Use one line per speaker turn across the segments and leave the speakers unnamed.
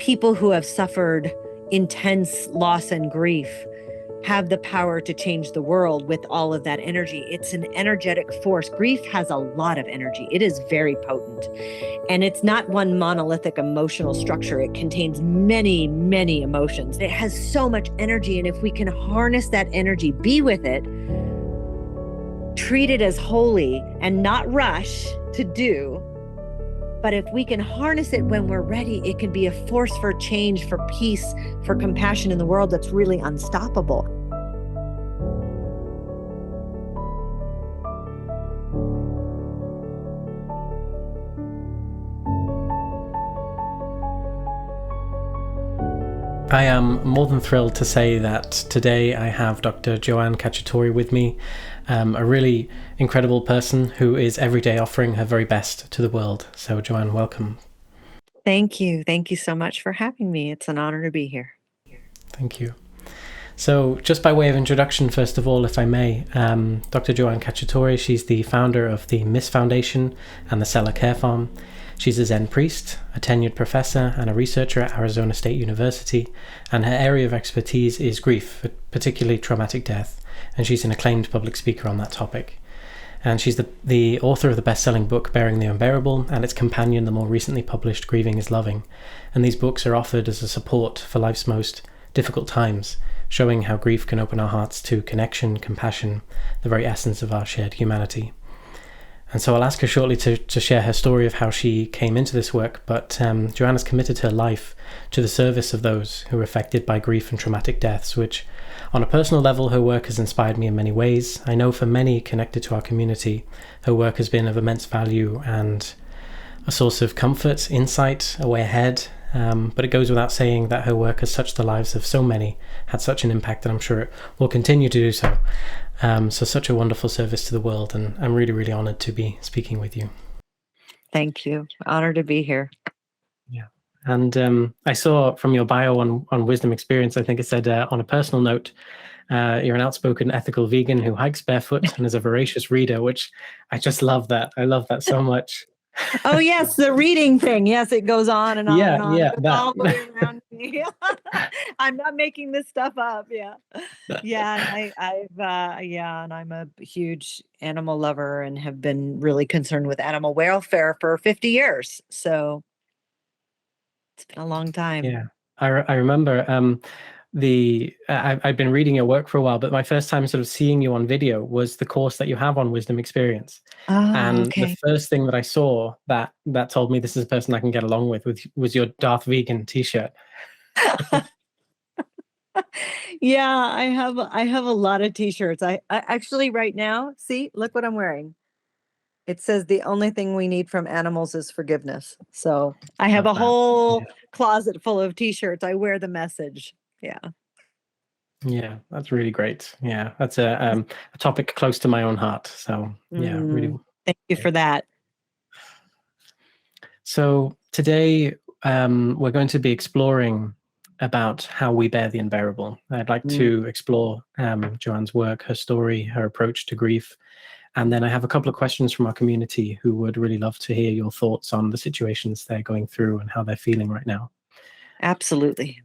people who have suffered intense loss and grief have the power to change the world with all of that energy. It's an energetic force. Grief has a lot of energy. It is very potent. And it's not one monolithic emotional structure. It contains many, many emotions. It has so much energy. And if we can harness that energy, be with it, treat it as holy and not rush to do. But if we can harness it when we're ready, it can be a force for change, for peace, for compassion in the world that's really unstoppable.
I am more than thrilled to say that today I have Dr. Joanne Cacciatore with me, a really incredible person who is every day offering her very best to the world. So Joanne, welcome.
Thank you. Thank you so much for having me. It's an honor to be here.
Thank you. So just by way of introduction, first of all, if I may, Dr. Joanne Cacciatore, she's the founder of the Miss Foundation and the Selah Carefarm. She's a Zen priest, a tenured professor, and a researcher at Arizona State University, and her area of expertise is grief, particularly traumatic death, and she's an acclaimed public speaker on that topic. And she's the author of the best-selling book Bearing the Unbearable, and its companion, the more recently published Grieving is Loving. And these books are offered as a support for life's most difficult times, showing how grief can open our hearts to connection, compassion, the very essence of our shared humanity. And so I'll ask her shortly to share her story of how she came into this work, but Joanne has committed her life to the service of those who are affected by grief and traumatic deaths, which on a personal level, her work has inspired me in many ways. I know for many connected to our community, her work has been of immense value and a source of comfort, insight, a way ahead. But it goes without saying that her work has touched the lives of so many, had such an impact, and I'm sure it will continue to do so. So such a wonderful service to the world, and I'm really, really honored to be speaking with you.
Thank you. Honored to be here.
Yeah. And I saw from your bio on Wisdom Experience, I think it said, on a personal note, you're an outspoken ethical vegan who hikes barefoot and is a voracious reader, which I just love that. I love that so much.
Oh, yes, the reading thing. Yes, it goes on and on and on.
Yeah,
It's all the way around me. I'm not making this stuff up. Yeah. Yeah. And I'm a huge animal lover and have been really concerned with animal welfare for 50 years. So it's been a long time.
Yeah. I remember I've been reading your work for a while, but my first time sort of seeing you on video was the course that you have on Wisdom Experience.
Oh,
and
okay.
The first thing that I saw that told me this is a person I can get along with was your Darth Vegan t-shirt.
Yeah, I have a lot of t-shirts. I actually right now, see, look what I'm wearing. It says the only thing we need from animals is forgiveness. So I have a whole closet full of t-shirts. I wear the message. Yeah.
Yeah, that's really great. Yeah, that's a topic close to my own heart. So yeah, really.
Thank you for that.
So today we're going to be exploring about how we bear the unbearable. I'd like to explore Joanne's work, her story, her approach to grief. And then I have a couple of questions from our community who would really love to hear your thoughts on the situations they're going through and how they're feeling right now.
Absolutely.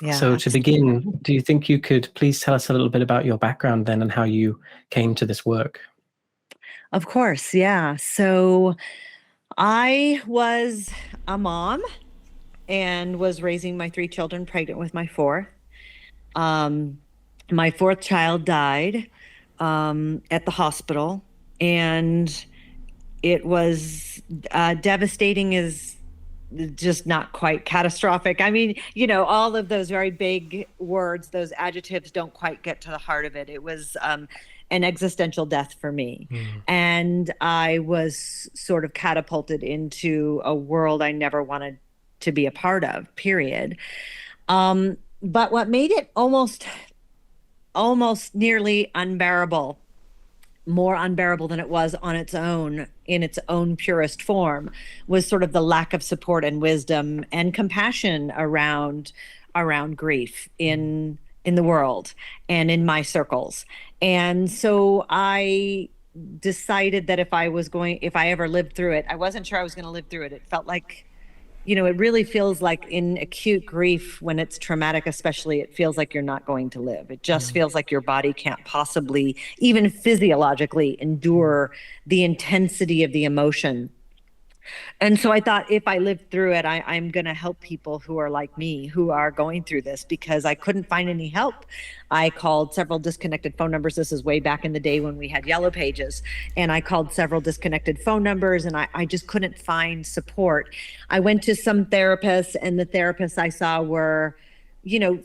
Yeah.
So
absolutely.
To begin, do you think you could please tell us a little bit about your background then and how you came to this work?
Of course. Yeah. So I was a mom and was raising my 3 children, pregnant with my 4th. My 4th child died at the hospital, and it was devastating, is just not quite catastrophic. I mean, all of those very big words, those adjectives don't quite get to the heart of it. It was an existential death for me. And I was sort of catapulted into a world I never wanted to be a part of, period. But what made it almost nearly unbearable, more unbearable than it was on its own, in its own purest form, was sort of the lack of support and wisdom and compassion around grief in the world and in my circles. And so I decided that if I ever lived through it, I wasn't sure I was going to live through it. It felt like it really feels like in acute grief, when it's traumatic, especially, it feels like you're not going to live. It just feels like your body can't possibly, even physiologically, endure the intensity of the emotion. And so I thought, if I lived through it, I'm going to help people who are like me, who are going through this, because I couldn't find any help. I called several disconnected phone numbers. This is way back in the day when we had yellow pages. And I called several disconnected phone numbers, and I just couldn't find support. I went to some therapists, and the therapists I saw were,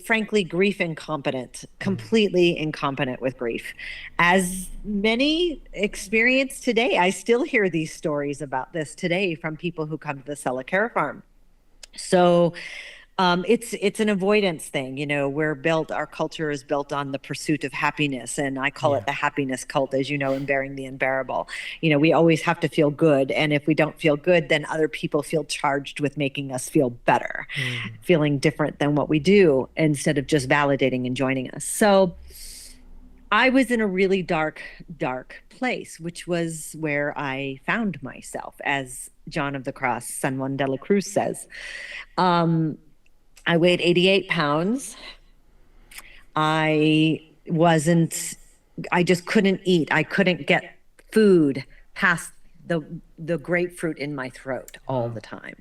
frankly, grief incompetent, completely incompetent with grief. As many experience today, I still hear these stories about this today from people who come to the Selah Carefarm. So it's an avoidance thing. Our culture is built on the pursuit of happiness, and I call it the happiness cult, as you know, in Bearing the Unbearable. We always have to feel good, and if we don't feel good, then other people feel charged with making us feel better, feeling different than what we do, instead of just validating and joining us. So I was in a really dark, dark place, which was where I found myself, as John of the Cross, San Juan de la Cruz says. I weighed 88 pounds. I just couldn't eat. I couldn't get food past the grapefruit in my throat all the time.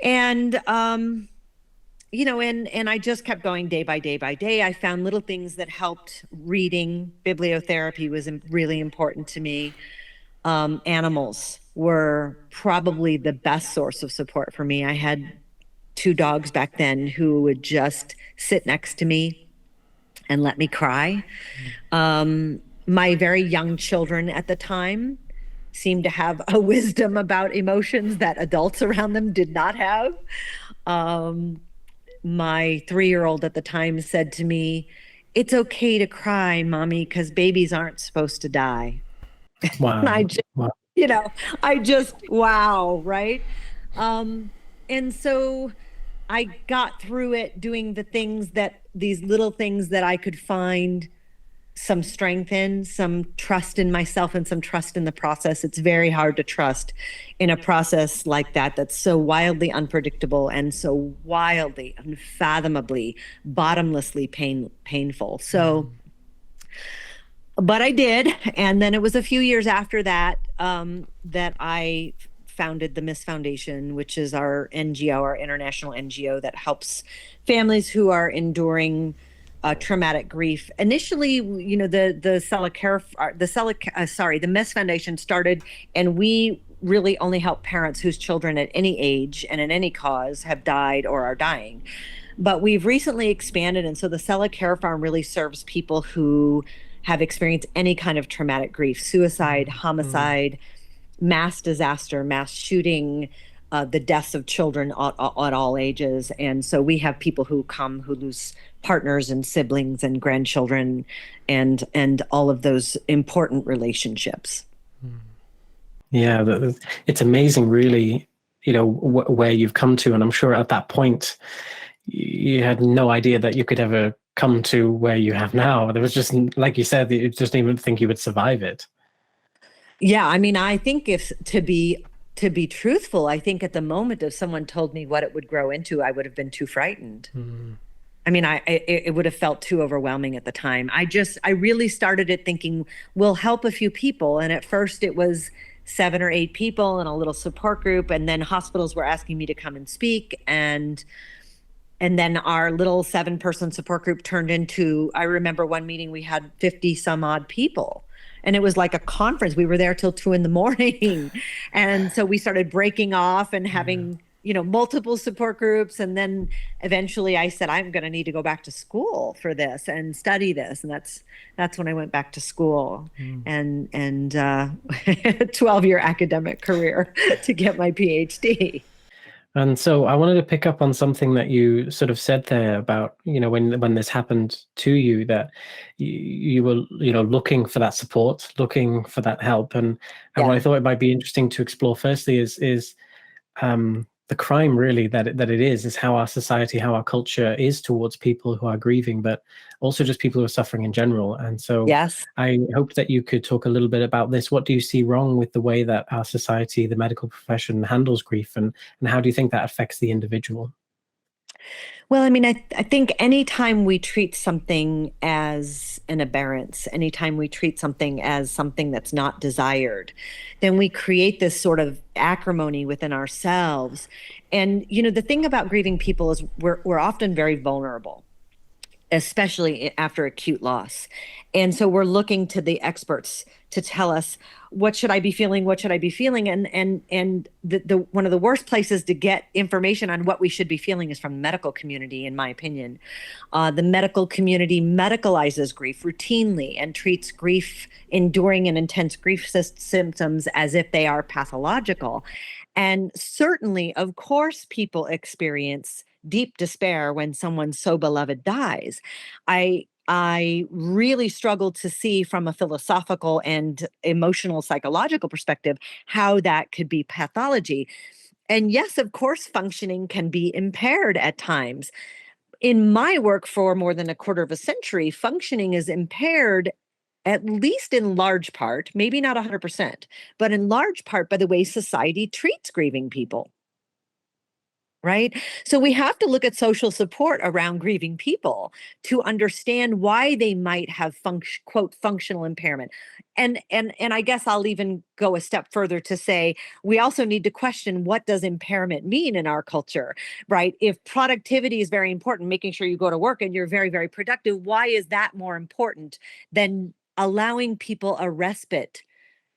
And, and I just kept going day by day by day. I found little things that helped. Reading, bibliotherapy was really important to me. Animals were probably the best source of support for me. I had 2 dogs back then who would just sit next to me and let me cry. My very young children at the time seemed to have a wisdom about emotions that adults around them did not have. My 3-year-old at the time said to me, "It's okay to cry, Mommy, because babies aren't supposed to die."
Wow.
Wow, right? And so I got through it doing these little things that I could find some strength in, some trust in myself, and some trust in the process. It's very hard to trust in a process like that, that's so wildly unpredictable and so wildly, unfathomably, bottomlessly painful. So, but I did. And then it was a few years after that, that I founded the MISS Foundation, which is our NGO, our international NGO that helps families who are enduring traumatic grief. Initially, the MISS Foundation started, and we really only help parents whose children at any age and in any cause have died or are dying. But we've recently expanded, and so the Selah Carefarm really serves people who have experienced any kind of traumatic grief: suicide, homicide, mass disaster, mass shooting, the deaths of children at all ages. And so we have people who come who lose partners and siblings and grandchildren and all of those important relationships.
Yeah, it's amazing, really, where you've come to. And I'm sure at that point, you had no idea that you could ever come to where you have now. There was just, like you said, you just didn't even think you would survive it.
Yeah, I mean, I think to be truthful, I think at the moment, if someone told me what it would grow into, I would have been too frightened. I mean, it would have felt too overwhelming at the time. I really started it thinking, we'll help a few people. And at first it was 7 or 8 people in a little support group. And then hospitals were asking me to come and speak. And then our little 7-person support group turned into, I remember one meeting we had 50 some odd people. And it was like a conference. We were there till 2 a.m. And so we started breaking off and having, multiple support groups. And then eventually I said, I'm going to need to go back to school for this and study this. And that's when I went back to school and 12-year academic career to get my PhD.
And so I wanted to pick up on something that you sort of said there about, when this happened to you, that you were, looking for that support, looking for that help. And what I thought it might be interesting to explore firstly is the crime really that it is how our society, how our culture is towards people who are grieving, but also just people who are suffering in general. And so
Yes.
I hope that you could talk a little bit about this. What do you see wrong with the way that our society, the medical profession, handles grief, and how do you think that affects the individual?
Well, I mean, I think anytime we treat something as an aberrance, anytime we treat something as something that's not desired, then we create this sort of acrimony within ourselves. And, the thing about grieving people is we're often very vulnerable, especially after acute loss. And so we're looking to the experts to tell us, what should I be feeling? What should I be feeling? And the one of the worst places to get information on what we should be feeling is from the medical community, in my opinion. The medical community medicalizes grief routinely and treats grief, enduring and intense grief symptoms, as if they are pathological. And certainly, of course, people experience deep despair when someone so beloved dies. I really struggle to see from a philosophical and emotional psychological perspective how that could be pathology. And yes, of course, functioning can be impaired at times. In my work for more than a quarter of a century, functioning is impaired, at least in large part, maybe not 100%, but in large part by the way society treats grieving people. Right? So we have to look at social support around grieving people to understand why they might have quote functional impairment. And I guess I'll even go a step further to say we also need to question, what does impairment mean in our culture, right? If productivity is very important, making sure you go to work and you're very, very productive, why is that more important than allowing people a respite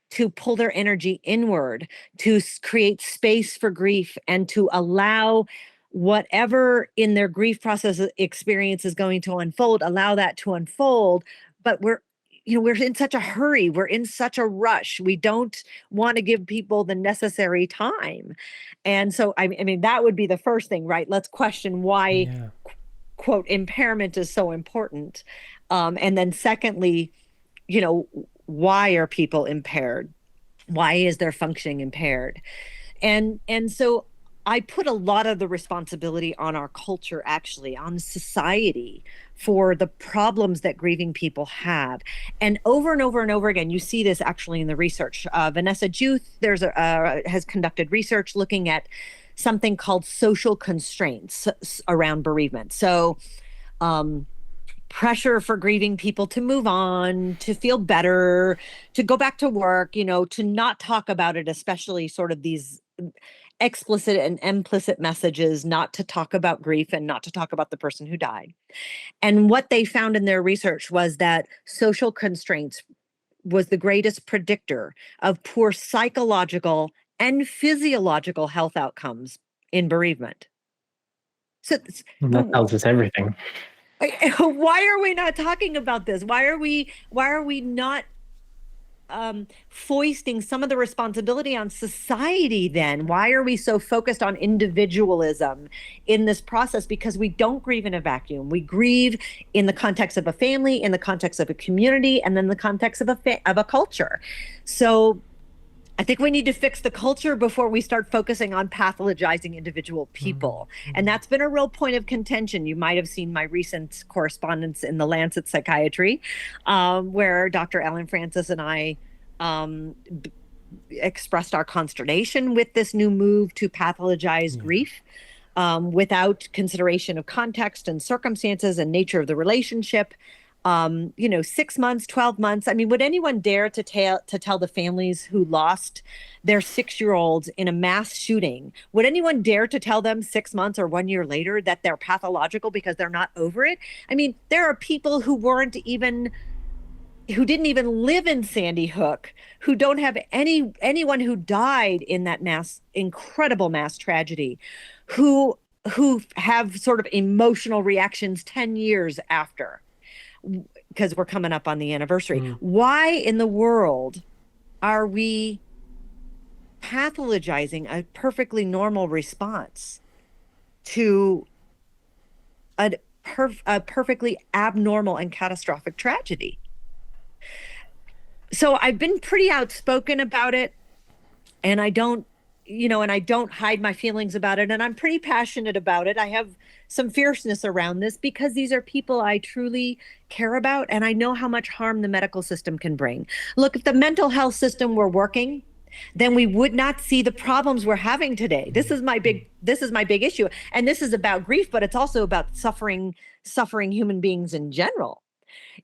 to pull their energy inward, to create space for grief, and to allow whatever in their grief process experience is going to unfold, allow that to unfold. But we're in such a hurry. We're in such a rush. We don't want to give people the necessary time. And so, I mean, that would be the first thing, right? Let's question why,
Yeah.
quote, impairment is so important. And then secondly, why are people impaired? Why is their functioning impaired? And so I put a lot of the responsibility on our culture, actually, on society, for the problems that grieving people have. And over and over and over again, you see this actually in the research. Vanessa Juth has conducted research looking at something called social constraints around bereavement. So pressure for grieving people to move on, to feel better, to go back to work, to not talk about it, especially sort of these explicit and implicit messages, not to talk about grief and not to talk about the person who died. And what they found in their research was that social constraints was the greatest predictor of poor psychological and physiological health outcomes in bereavement. So
And that tells us everything.
why are we not talking about this? Why are we not foisting some of the responsibility on society then? Why are we so focused on individualism in this process? Because we don't grieve in a vacuum. We grieve in the context of a family, in the context of a community, and then the context of a culture. So I think we need to fix the culture before we start focusing on pathologizing individual people. Mm-hmm. And that's been a real point of contention. You might have seen my recent correspondence in the Lancet Psychiatry, where Dr. Ellen Francis and I expressed our consternation with this new move to pathologize grief, without consideration of context and circumstances and nature of the relationship. 6 months, 12 months. I mean, would anyone dare to tell the families who lost their 6-year-olds in a mass shooting? Would anyone dare to tell them 6 months or 1 year later that they're pathological because they're not over it? I mean, there are people who didn't even live in Sandy Hook, who don't have anyone who died in that incredible mass tragedy, who have sort of emotional reactions 10 years after, because we're coming up on the anniversary. Why in the world are we pathologizing a perfectly normal response to a perfectly abnormal and catastrophic tragedy? So I've been pretty outspoken about it, and I don't and I don't hide my feelings about it. And I'm pretty passionate about it. I have some fierceness around this because these are people I truly care about. And I know how much harm the medical system can bring. Look, if the mental health system were working, then we would not see the problems we're having today. This is my big issue. And this is about grief, but it's also about suffering human beings in general.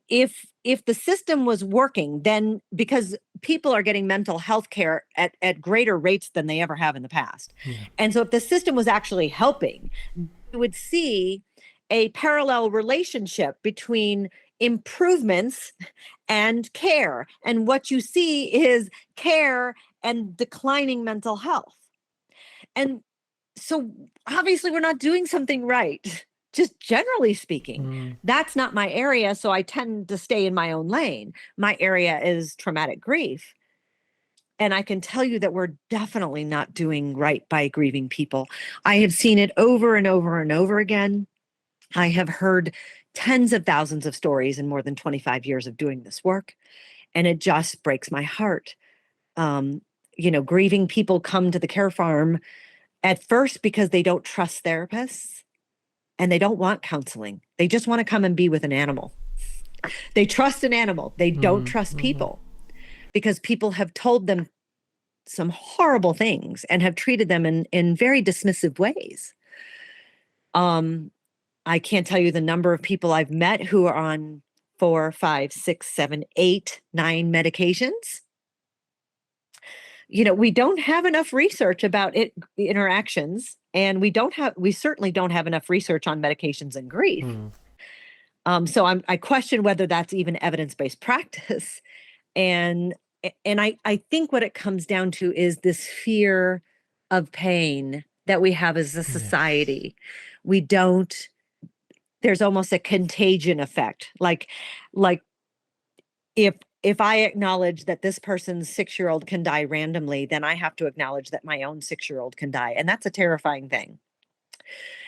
If the system was working, then because people are getting mental health care at greater rates than they ever have in the past.
Yeah.
And so if the system was actually helping, you would see a parallel relationship between improvements and care. And what you see is care and declining mental health. And so obviously we're not doing something right. Just generally speaking, that's not my area. So I tend to stay in my own lane. My area is traumatic grief. And I can tell you that we're definitely not doing right by grieving people. I have seen it over and over and over again. I have heard tens of thousands of stories in more than 25 years of doing this work. And it just breaks my heart. Grieving people come to the care farm at first because they don't trust therapists. And they don't want counseling. They just want to come and be with an animal. They trust an animal. They don't trust people because people have told them some horrible things and have treated them in very dismissive ways. I can't tell you the number of people I've met who are on 4, 5, 6, 7, 8, 9 medications. We don't have enough research about interactions, and we certainly don't have enough research on medications and grief. So I question whether that's even evidence-based practice. And I think what it comes down to is this fear of pain that we have as a society. There's almost a contagion effect. Like if I acknowledge that this person's 6-year-old can die randomly, then I have to acknowledge that my own 6-year-old can die. And that's a terrifying thing.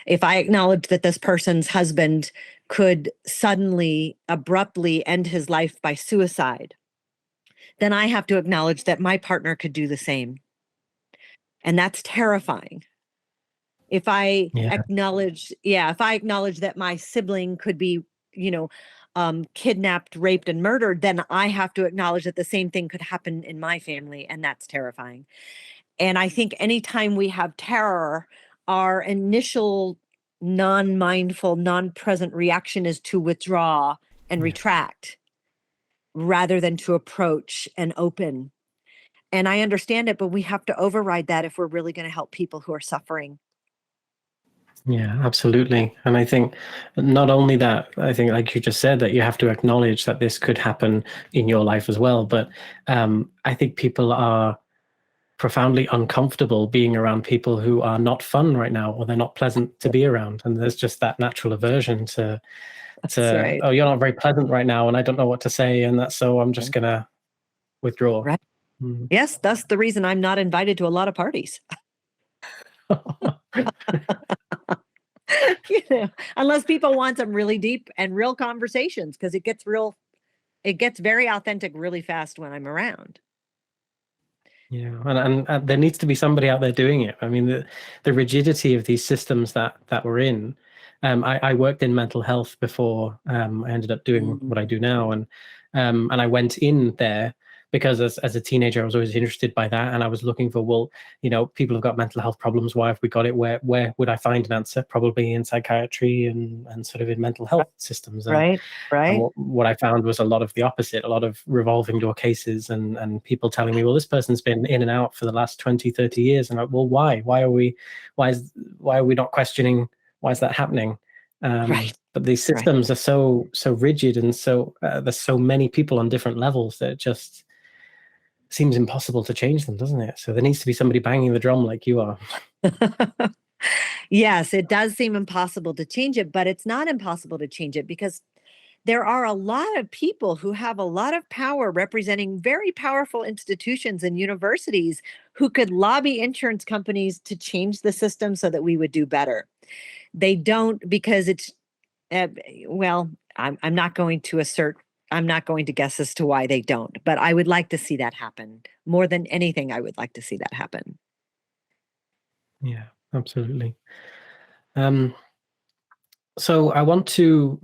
If I acknowledge that this person's husband could suddenly, abruptly end his life by suicide, then I have to acknowledge that my partner could do the same. And that's terrifying. If I acknowledge that my sibling could be, kidnapped, raped, and murdered, then I have to acknowledge that the same thing could happen in my family, and that's terrifying. And I think anytime we have terror, our initial non-mindful, non-present reaction is to withdraw and retract rather than to approach and open. And I understand it, but we have to override that if we're really going to help people who are suffering.
Yeah, absolutely. And I think not only that, I think like you just said, that you have to acknowledge that this could happen in your life as well. But I think people are profoundly uncomfortable being around people who are not fun right now, or they're not pleasant to be around. And there's just that natural aversion to
right.
Oh, you're not very pleasant right now and I don't know what to say. And so I'm just going to withdraw.
Right. Yes, that's the reason I'm not invited to a lot of parties. Unless people want some really deep and real conversations, because it gets very authentic really fast when I'm around.
Yeah, and there needs to be somebody out there doing it. I mean, the rigidity of these systems that we're in. I worked in mental health before I ended up doing what I do now, and I went in there because as a teenager I was always interested by that, and I was looking for, people have got mental health problems. Why have we got it? Where would I find an answer? Probably in psychiatry and sort of in mental health systems.
Right.
And what I found was a lot of the opposite, a lot of revolving door cases and people telling me, well, this person's been in and out for the last 20, 30 years. And I'm like, well, why? Why are we not questioning why is that happening? But these systems are so rigid, and so there's so many people on different levels that it just seems impossible to change them, doesn't it? So there needs to be somebody banging the drum like you are.
Yes, it does seem impossible to change it, but it's not impossible to change it because there are a lot of people who have a lot of power representing very powerful institutions and universities who could lobby insurance companies to change the system so that we would do better. They don't, because it's, I'm not going to guess as to why they don't, but I would like to see that happen. More than anything, I would like to see that happen.
Yeah, absolutely. So I want to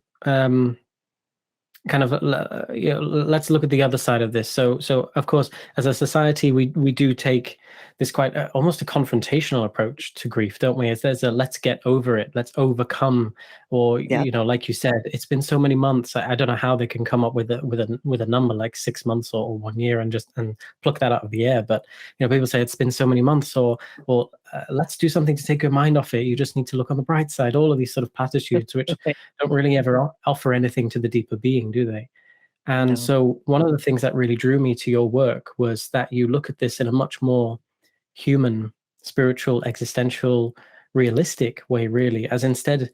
kind of let's look at the other side of this. So of course, as a society, we do take this quite almost a confrontational approach to grief, don't we? As there's a let's get over it, let's overcome, or
Yeah.
like you said, it's been so many months. I don't know how they can come up with a number like 6 months or 1 year and pluck that out of the air. But people say it's been so many months, or let's do something to take your mind off it. You just need to look on the bright side. All of these sort of platitudes, which don't really ever offer anything to the deeper being, do they? And
No.
so one of the things that really drew me to your work was that you look at this in a much more human, spiritual, existential, realistic way, really, as instead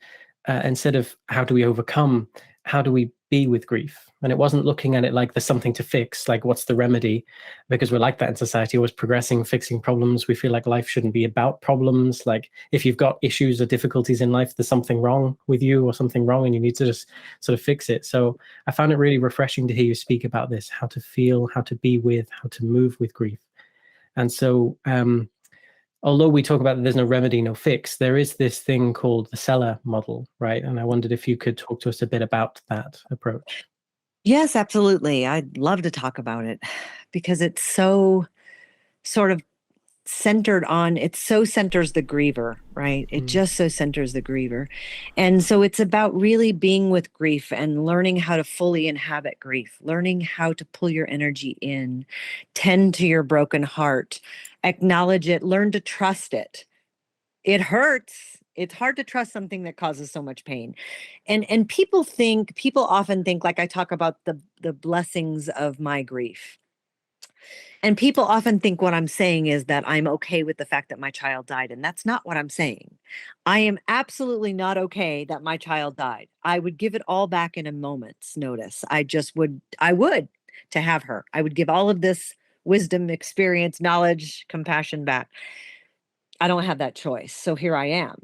of how do we overcome, how do we be with grief? And it wasn't looking at it like there's something to fix, like what's the remedy, because we're like that in society, always progressing, fixing problems. We feel like life shouldn't be about problems. Like if you've got issues or difficulties in life, there's something wrong with you or something wrong and you need to just sort of fix it. So I found it really refreshing to hear you speak about this, how to feel, how to be with, how to move with grief. And so although we talk about that there's no remedy, no fix, there is this thing called the Selah model, right? And I wondered if you could talk to us a bit about that approach.
Yes, absolutely. I'd love to talk about it because it's so sort of it so centers the griever, right? It just so centers the griever. And so it's about really being with grief and learning how to fully inhabit grief, learning how to pull your energy in, tend to your broken heart, acknowledge it, learn to trust it. It hurts. It's hard to trust something that causes so much pain. And people often think, like I talk about the blessings of my grief. And people often think what I'm saying is that I'm okay with the fact that my child died. And that's not what I'm saying. I am absolutely not okay that my child died. I would give it all back in a moment's notice. I would to have her. I would give all of this wisdom, experience, knowledge, compassion back. I don't have that choice. So here I am.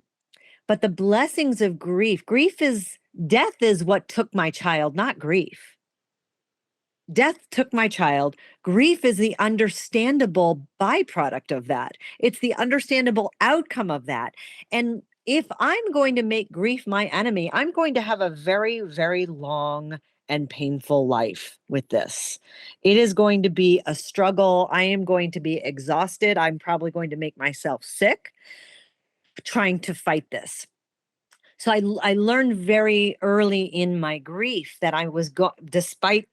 But the blessings of death is what took my child, not grief. Death took my child. Grief is the understandable byproduct of that. It's the understandable outcome of that. And if I'm going to make grief my enemy, I'm going to have a very, very long and painful life with this. It is going to be a struggle. I am going to be exhausted. I'm probably going to make myself sick trying to fight this. So I learned very early in my grief that despite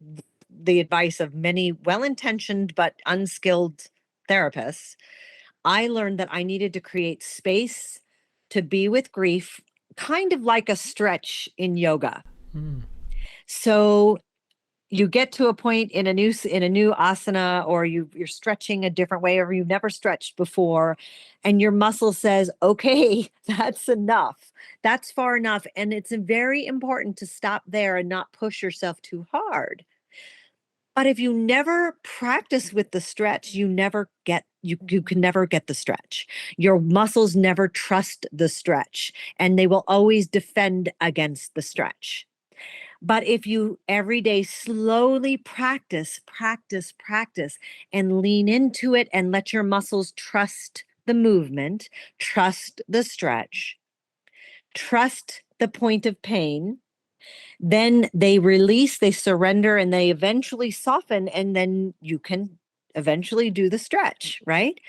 the advice of many well-intentioned but unskilled therapists, I learned that I needed to create space to be with grief, kind of like a stretch in yoga. So you get to a point in a new asana, or you're stretching a different way, or you've never stretched before, and your muscle says, okay, that's enough. That's far enough. And it's very important to stop there and not push yourself too hard. But if you never practice with the stretch, you can never get the stretch. Your muscles never trust the stretch, and they will always defend against the stretch. But if you every day slowly practice, and lean into it and let your muscles trust the movement, trust the stretch, trust the point of pain, then they release, they surrender, and they eventually soften. And then you can eventually do the stretch, right?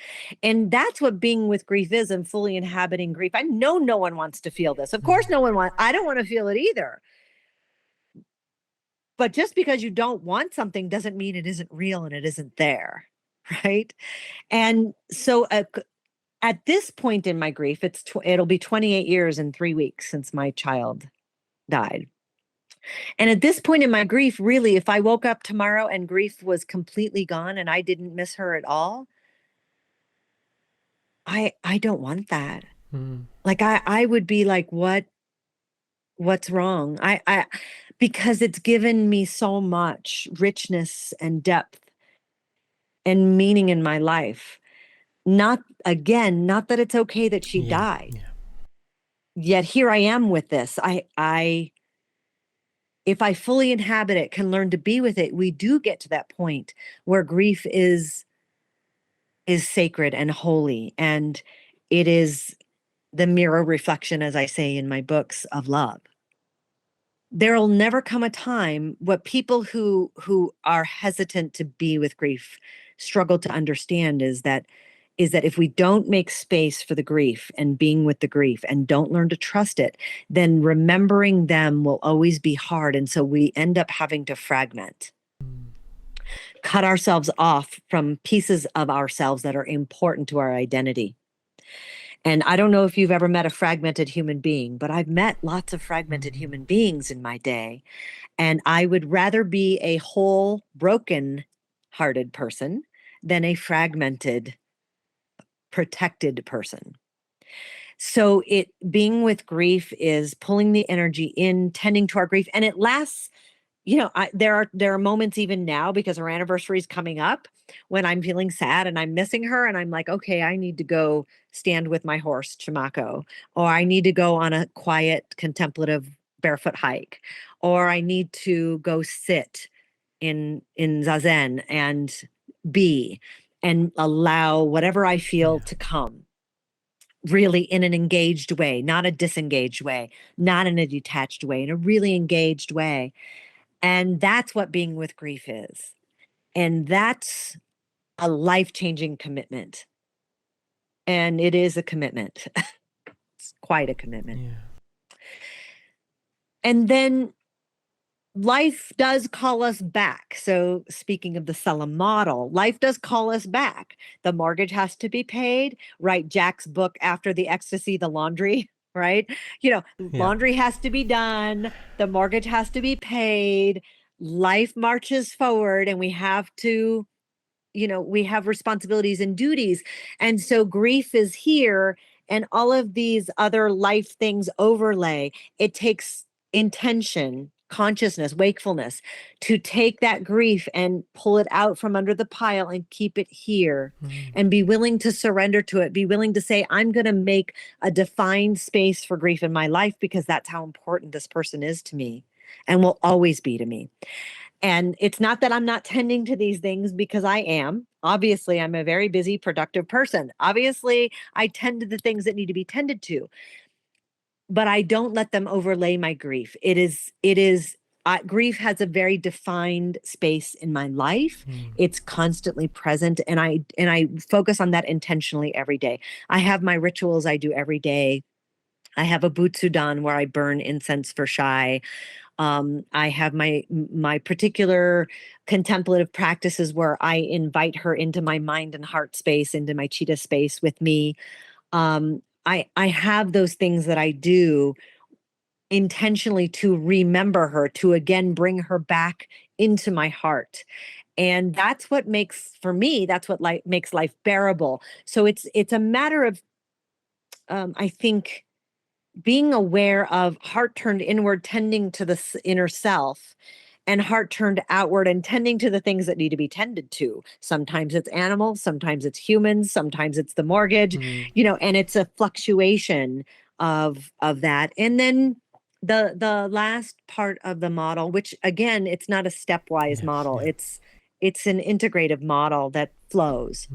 And that's what being with grief is, and fully inhabiting grief. I know no one wants to feel this. Of course, I don't want to feel it either. But just because you don't want something doesn't mean it isn't real and it isn't there, right? And so at this point in my grief, it'll be 28 years and 3 weeks since my child died. And at this point in my grief, really, if I woke up tomorrow and grief was completely gone and I didn't miss her at all, I don't want that. Like I would be like, what's wrong? Because it's given me so much richness and depth and meaning in my life. Not that it's okay that she died.
Yeah.
Yet here I am with this. If I fully inhabit it, can learn to be with it, we do get to that point where grief is sacred and holy, and it is the mirror reflection, as I say in my books, of love. There'll never come a time what people who are hesitant to be with grief struggle to understand is that if we don't make space for the grief and being with the grief and don't learn to trust it, then remembering them will always be hard. And so we end up having to fragment, cut ourselves off from pieces of ourselves that are important to our identity. And I don't know if you've ever met a fragmented human being, but I've met lots of fragmented human beings in my day. And I would rather be a whole, broken-hearted person than a fragmented, protected person. So being with grief is pulling the energy in, tending to our grief, and it lasts. There are moments even now, because our anniversary is coming up, when I'm feeling sad and I'm missing her, and I'm like, okay, I need to go stand with my horse, Chamaco, or I need to go on a quiet, contemplative, barefoot hike, or I need to go sit in zazen and be and allow whatever I feel to come, really in an engaged way, not a disengaged way, not in a detached way, in a really engaged way. And that's what being with grief is. And that's a life-changing commitment. And it is a commitment. It's quite a commitment.
Yeah.
And then life does call us back. So speaking of the Selah model, life does call us back. The mortgage has to be paid. Write Jack's book, After the Ecstasy, the Laundry. Right? Laundry has to be done. The mortgage has to be paid. Life marches forward, and we have to, we have responsibilities and duties. And so grief is here, and all of these other life things overlay. It takes intention, consciousness, wakefulness to take that grief and pull it out from under the pile and keep it here, and be willing to surrender to it, be willing to say, I'm going to make a defined space for grief in my life because that's how important this person is to me and will always be to me. And it's not that I'm not tending to these things, because I am. Obviously, I'm a very busy, productive person. Obviously, I tend to the things that need to be tended to, but I don't let them overlay my grief. Grief has a very defined space in my life. It's constantly present, and I focus on that intentionally every day. I have my rituals I do every day. I have a butsudan where I burn incense for Shai. I have my particular contemplative practices where I invite her into my mind and heart space, into my chitta space with me. I have those things that I do intentionally to remember her, to again bring her back into my heart. And that's what makes makes life bearable. So it's a matter of, I think, being aware of heart turned inward, tending to the inner self, and heart turned outward and tending to the things that need to be tended to. Sometimes it's animals, sometimes it's humans, sometimes it's the mortgage, and it's a fluctuation of that. And then the last part of the model, which again, it's not a stepwise model. Yeah. It's an integrative model that flows.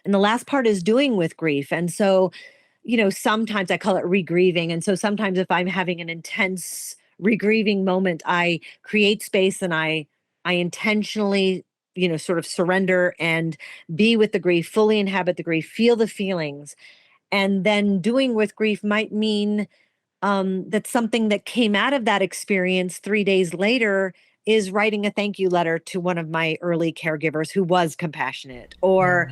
And the last part is doing with grief. And so, sometimes I call it regrieving. And so sometimes if I'm having an intense regrieving moment, I create space and I intentionally, sort of surrender and be with the grief, fully inhabit the grief, feel the feelings. And then doing with grief might mean that something that came out of that experience 3 days later is writing a thank you letter to one of my early caregivers who was compassionate, or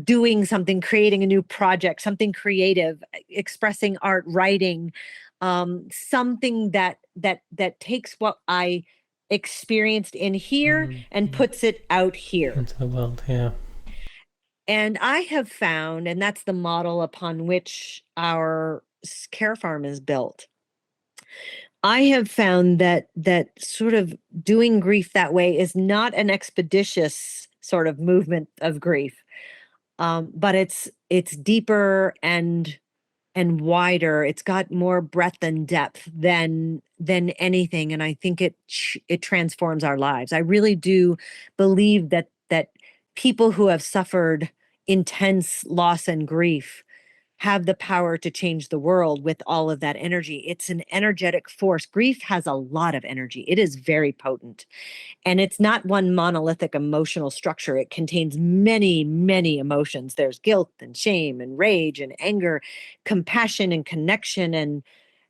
doing something, creating a new project, something creative, expressing art, writing, something that takes what I experienced in here and puts it out here
into the world. Yeah.
And I have found, and that's the model upon which our care farm is built. I have found that sort of doing grief that way is not an expeditious sort of movement of grief. But it's deeper and wider. It's got more breadth and depth than anything, and I think it transforms our lives. I really do believe that people who have suffered intense loss and grief have the power to change the world with all of that energy. It's an energetic force. Grief has a lot of energy. It is very potent. And it's not one monolithic emotional structure. It contains many, many emotions. There's guilt and shame and rage and anger, compassion and connection and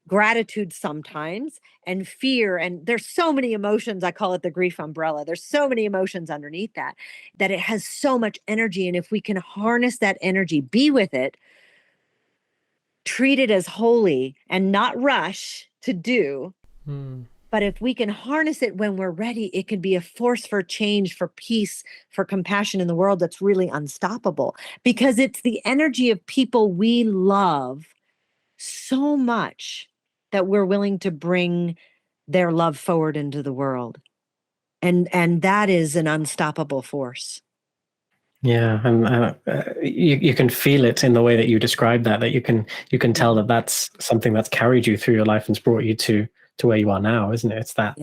gratitude sometimes, and fear. And there's so many emotions. I call it the grief umbrella. There's so many emotions underneath that, that it has so much energy. And if we can harness that energy, be with it, treat it as holy and not rush to do. But if we can harness it when we're ready, it can be a force for change, for peace, for compassion in the world that's really unstoppable, because it's the energy of people we love so much that we're willing to bring their love forward into the world. And that is an unstoppable force.
Yeah, and you can feel it in the way that you describe that you can tell that that's something that's carried you through your life and's brought you to where you are now, isn't it? It's that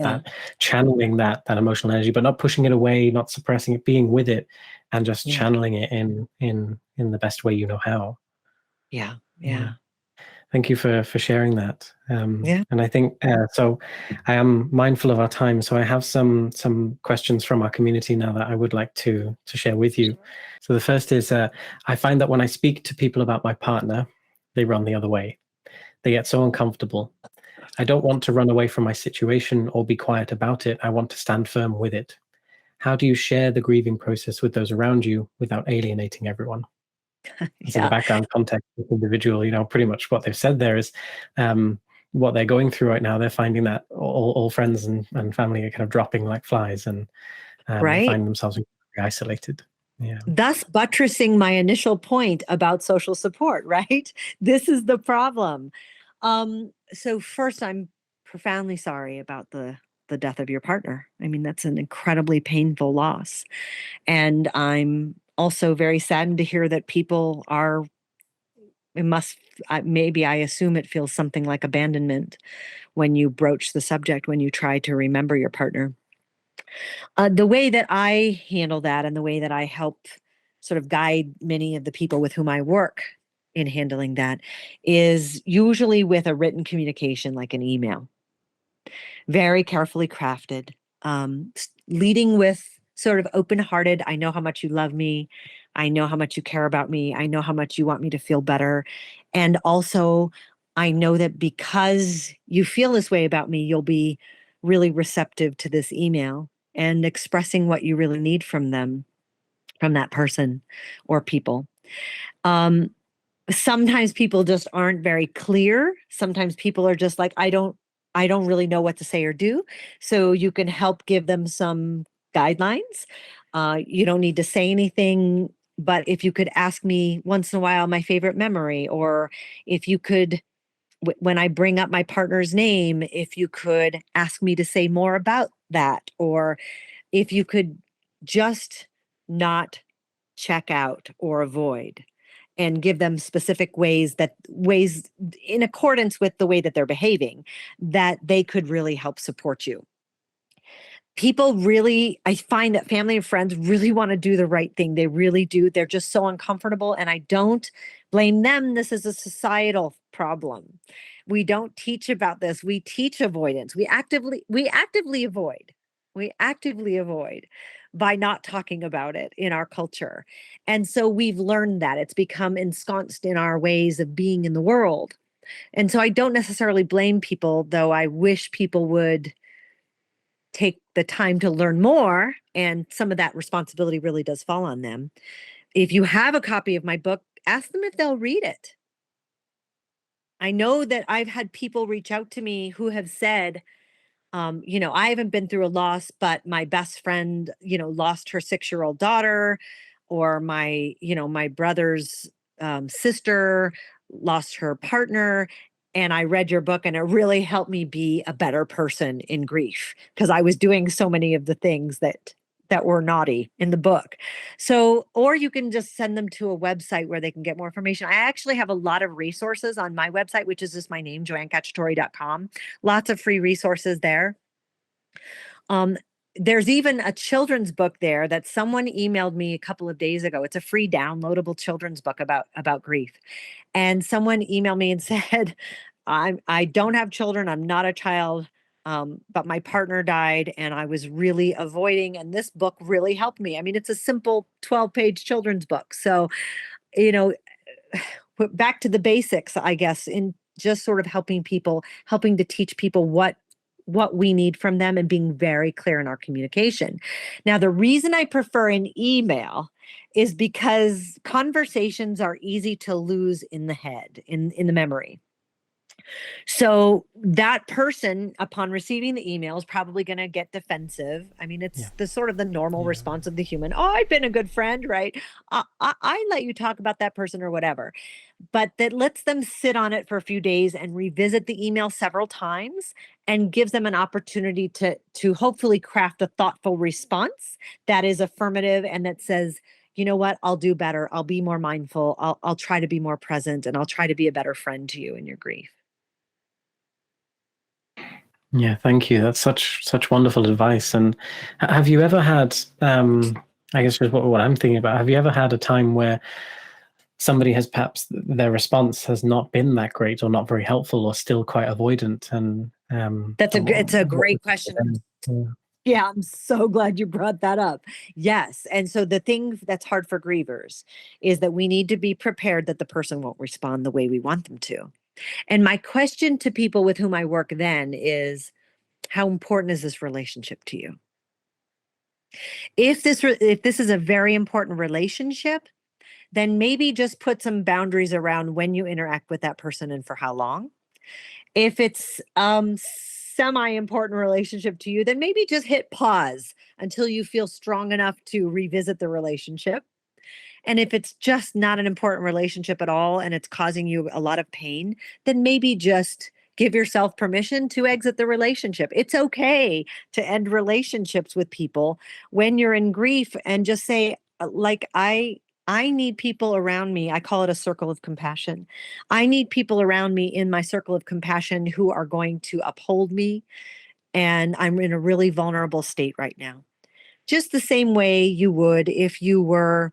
channeling that emotional energy, but not pushing it away, not suppressing it, being with it, and just channeling it in the best way you know how.
Yeah.
Thank you for sharing that. And I think so. I am mindful of our time, so I have some questions from our community now that I would like to share with you. So the first is, I find that when I speak to people about my partner, they run the other way. They get so uncomfortable. I don't want to run away from my situation or be quiet about it. I want to stand firm with it. How do you share the grieving process with those around you without alienating everyone? So the background context of the individual, pretty much what they've said there is what they're going through right now. They're finding that all friends and family are kind of dropping like flies, and they find themselves very isolated. Yeah.
Thus buttressing my initial point about social support, right? This is the problem. So first, I'm profoundly sorry about the death of your partner. I mean, that's an incredibly painful loss. And I'm also very saddened to hear that people are, maybe I assume it feels something like abandonment when you broach the subject, when you try to remember your partner. The way that I handle that, and the way that I help sort of guide many of the people with whom I work in handling that, is usually with a written communication, like an email, very carefully crafted, leading with sort of open-hearted, I know how much you love me. I know how much you care about me. I know how much you want me to feel better. And also, I know that because you feel this way about me, you'll be really receptive to this email and expressing what you really need from them, from that person or people. Sometimes people just aren't very clear. Sometimes people are just like, I don't really know what to say or do. So you can help give them some guidelines. You don't need to say anything, but if you could ask me once in a while my favorite memory, or if you could, when I bring up my partner's name, if you could ask me to say more about that, or if you could just not check out or avoid, and give them specific ways in accordance with the way that they're behaving, that they could really help support you. People really, I find that family and friends really want to do the right thing. They really do. They're just so uncomfortable, and I don't blame them. This is a societal problem. We don't teach about this. We teach avoidance. We actively avoid. We actively avoid by not talking about it in our culture. And so we've learned that it's become ensconced in our ways of being in the world. And so I don't necessarily blame people, though I wish people would take the time to learn more. And some of that responsibility really does fall on them. If you have a copy of my book, ask them if they'll read it. I know that I've had people reach out to me who have said, I haven't been through a loss, but my best friend, lost her 6-year-old daughter, or my brother's sister lost her partner. And I read your book, and it really helped me be a better person in grief, because I was doing so many of the things that were naughty in the book. So, or you can just send them to a website where they can get more information. I actually have a lot of resources on my website, which is just my name, joannecacciatore.com. Lots of free resources there. there's even a children's book there that someone emailed me a couple of days ago. It's a free downloadable children's book about grief. And someone emailed me and said, I don't have children. I'm not a child. But my partner died and I was really avoiding, and this book really helped me. I mean, it's a simple 12-page children's book. So, you know, back to the basics, I guess, in just sort of helping to teach people what we need from them and being very clear in our communication. Now, the reason I prefer an email is because conversations are easy to lose in the head, in the memory. So that person, upon receiving the email, is probably going to get defensive. I mean, it's the sort of the normal response of the human. Oh, I've been a good friend, right? I let you talk about that person or whatever. But that lets them sit on it for a few days and revisit the email several times, and gives them an opportunity to hopefully craft a thoughtful response that is affirmative and that says, you know what, I'll do better. I'll be more mindful. I'll try to be more present, and I'll try to be a better friend to you in your grief.
Yeah, thank you. That's such wonderful advice. And have you ever had, I guess just what I'm thinking about, have you ever had a time where somebody has perhaps their response has not been that great or not very helpful or still quite avoidant? And
it's a great question. Yeah, I'm so glad you brought that up. Yes. And so the thing that's hard for grievers is that we need to be prepared that the person won't respond the way we want them to. And my question to people with whom I work then is, how important is this relationship to you? If this is a very important relationship, then maybe just put some boundaries around when you interact with that person and for how long. If it's semi-important relationship to you, then maybe just hit pause until you feel strong enough to revisit the relationship. And if it's just not an important relationship at all and it's causing you a lot of pain, then maybe just give yourself permission to exit the relationship. It's okay to end relationships with people when you're in grief, and just say, like, I need people around me. I call it a circle of compassion. I need people around me in my circle of compassion who are going to uphold me. And I'm in a really vulnerable state right now. Just the same way you would if you were,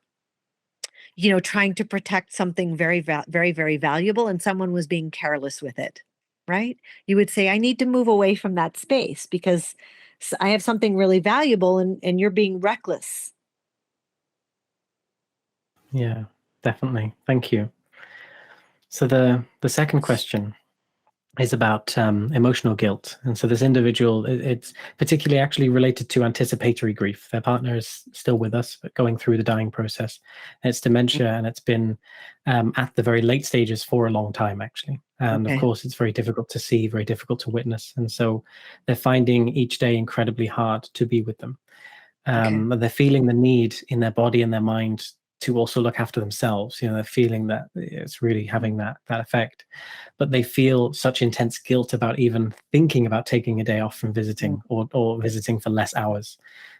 trying to protect something very, very, very valuable and someone was being careless with it, right? You would say, I need to move away from that space because I have something really valuable and you're being reckless.
Yeah, definitely. Thank you. So the second question is about emotional guilt. And so this individual, it's particularly actually related to anticipatory grief. Their partner is still with us, but going through the dying process. And it's dementia, and it's been at the very late stages for a long time, actually. And of course, it's very difficult to see, very difficult to witness. And so they're finding each day incredibly hard to be with them. They're feeling the need in their body and their mind to also look after themselves. They're feeling that it's really having that effect, but they feel such intense guilt about even thinking about taking a day off from visiting, or visiting for less hours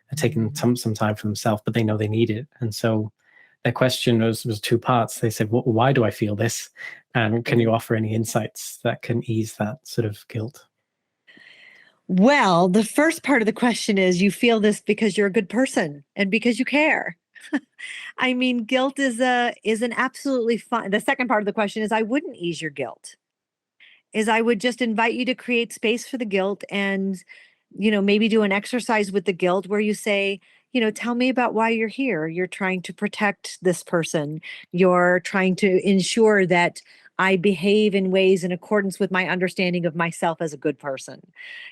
and taking some time for themselves, but they know they need it. And so their question was two parts. They said, why do I feel this? And can you offer any insights that can ease that sort of guilt?
Well, the first part of the question is, you feel this because you're a good person and because you care. I mean, guilt is an absolutely fine. The second part of the question is, I wouldn't ease your guilt. I would just invite you to create space for the guilt, and, maybe do an exercise with the guilt where you say, tell me about why you're here. You're trying to protect this person. You're trying to ensure that I behave in ways in accordance with my understanding of myself as a good person.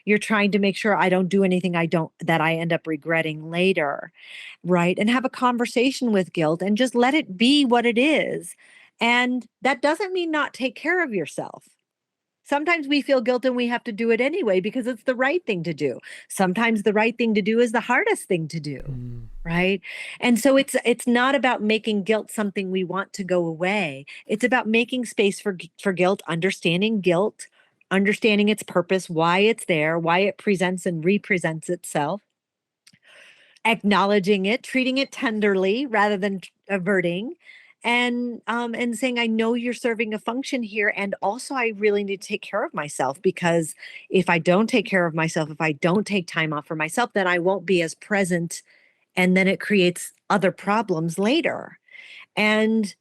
You're trying to make sure I don't do anything that I end up regretting later, right? And have a conversation with guilt and just let it be what it is. And that doesn't mean not take care of yourself. Sometimes we feel guilt and we have to do it anyway because it's the right thing to do. Sometimes the right thing to do is the hardest thing to do, right? And so it's not about making guilt something we want to go away. It's about making space for guilt, understanding its purpose, why it's there, why it presents and represents itself, acknowledging it, treating it tenderly rather than averting, and saying, I know you're serving a function here, and also I really need to take care of myself, because if I don't take care of myself, if I don't take time off for myself, then I won't be as present, and then it creates other problems later. And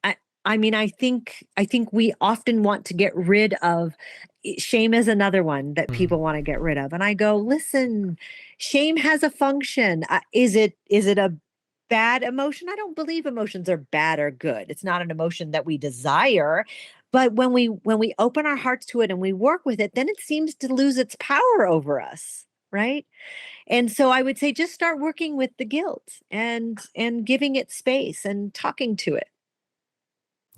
I, I mean, I think we often want to get rid of shame. Is another one that
Mm.
people want to get rid of, and I go, listen, shame has a function. Is it a bad emotion? I don't believe emotions are bad or good. It's not an emotion that we desire, but when we open our hearts to it and we work with it, then it seems to lose its power over us, right? And so I would say, just start working with the guilt and giving it space and talking to it.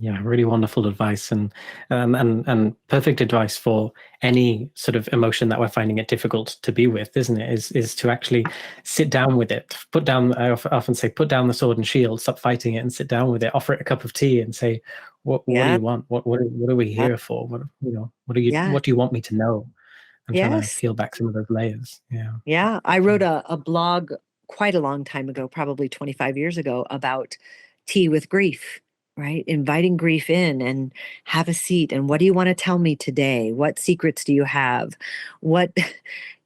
Yeah, really wonderful advice, and perfect advice for any sort of emotion that we're finding it difficult to be with, isn't it? Is to actually sit down with it. Put down. I often say, put down the sword and shield, stop fighting it, and sit down with it. Offer it a cup of tea, and say, what do
Yeah.
you want? What are we
Yeah.
here for?
Yeah.
What do you want me to know? I'm trying to
Yes.
peel back some of those layers. Yeah.
Yeah. I wrote a blog quite a long time ago, probably 25 years ago, about tea with grief, right? Inviting grief in and have a seat. And what do you want to tell me today? What secrets do you have? What,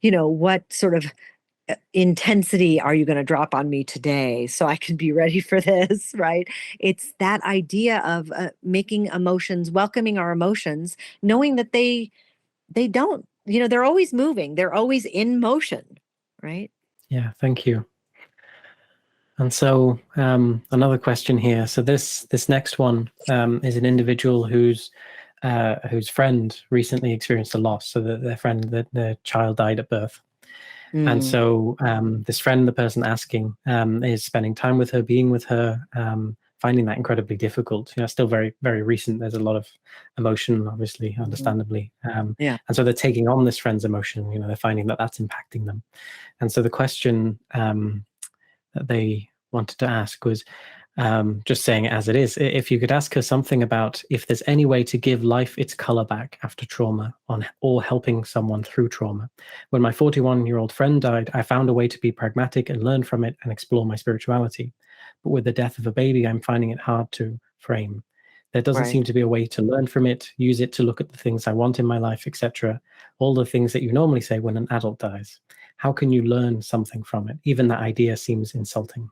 what sort of intensity are you going to drop on me today so I can be ready for this, right? It's that idea of making emotions, welcoming our emotions, knowing that they don't, they're always moving, they're always in motion, right?
Yeah. Thank you. And so another question here. So this next one is an individual whose friend recently experienced a loss. So that their friend, their child died at birth. And
Mm.
so this friend, the person asking, is spending time with her, being with her, finding that incredibly difficult. Still very, very recent. There's a lot of emotion, obviously,
Mhm.
understandably.
Yeah.
And so they're taking on this friend's emotion. They're finding that that's impacting them. And so the question that they wanted to ask was, just saying it as it is, if you could ask her something about if there's any way to give life its color back after trauma, or helping someone through trauma. When my 41-year-old friend died, I found a way to be pragmatic and learn from it and explore my spirituality. But with the death of a baby, I'm finding it hard to frame. There doesn't
Right.
seem to be a way to learn from it, use it to look at the things I want in my life, etc. All the things that you normally say when an adult dies. How can you learn something from it? Even that idea seems insulting.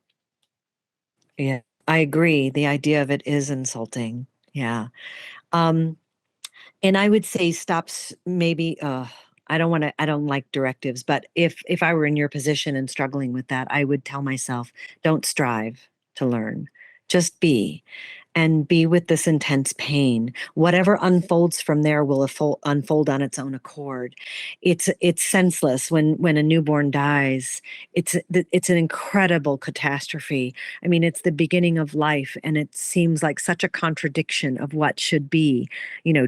Yeah. I agree. The idea of it is insulting. Yeah. Um, and I would say stops maybe I don't like directives, but if I were in your position and struggling with that, I would tell myself, don't strive to learn. Just be. And be with this intense pain. Whatever unfolds from there will unfold on its own accord. It's senseless when a newborn dies. It's an incredible catastrophe. I mean, it's the beginning of life, and it seems like such a contradiction of what should be,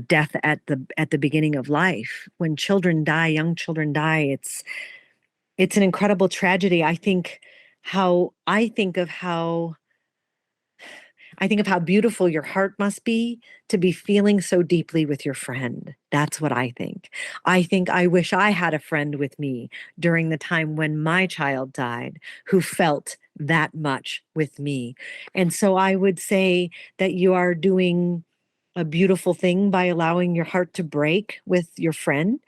death at the beginning of life. When children die, young children die, it's an incredible tragedy. I think of how beautiful your heart must be to be feeling so deeply with your friend. That's what I think. I think I wish I had a friend with me during the time when my child died who felt that much with me. And so I would say that you are doing a beautiful thing by allowing your heart to break with your friend,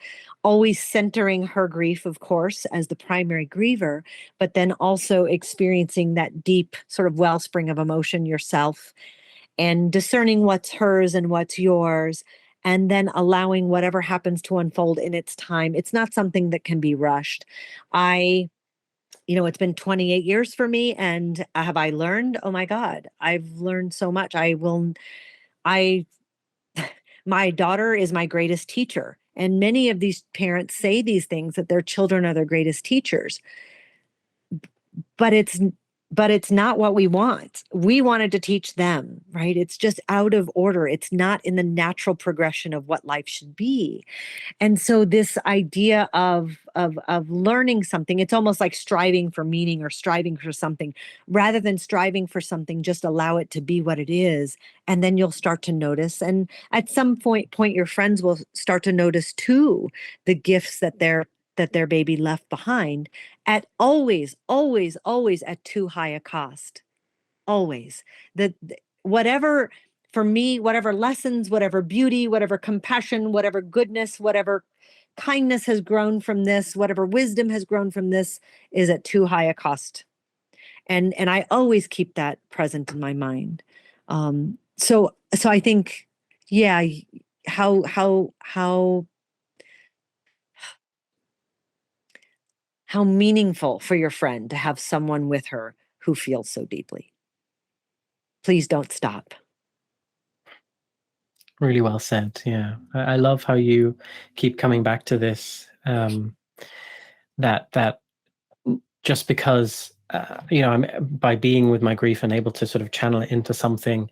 always centering her grief, of course, as the primary griever, but then also experiencing that deep sort of wellspring of emotion yourself and discerning what's hers and what's yours. And then allowing whatever happens to unfold in its time. It's not something that can be rushed. It's been 28 years for me. And have I learned? Oh my God, I've learned so much. I My daughter is my greatest teacher. And many of these parents say these things, that their children are their greatest teachers. But it's not what we want. We wanted to teach them, right? It's just out of order. It's not in the natural progression of what life should be. And so this idea of learning something, it's almost like striving for meaning or striving for something. Rather than striving for something, just allow it to be what it is, and then you'll start to notice. And at some point your friends will start to notice too the gifts that their baby left behind, at always, always, always at too high a cost. Always. whatever, for me, whatever lessons, whatever beauty, whatever compassion, whatever goodness, whatever kindness has grown from this, whatever wisdom has grown from this, is at too high a cost. And I always keep that present in my mind. So I think, yeah, how meaningful for your friend to have someone with her who feels so deeply. Please don't stop.
Really well said. Yeah, I love how you keep coming back to this. That just because I'm by being with my grief and able to sort of channel it into something,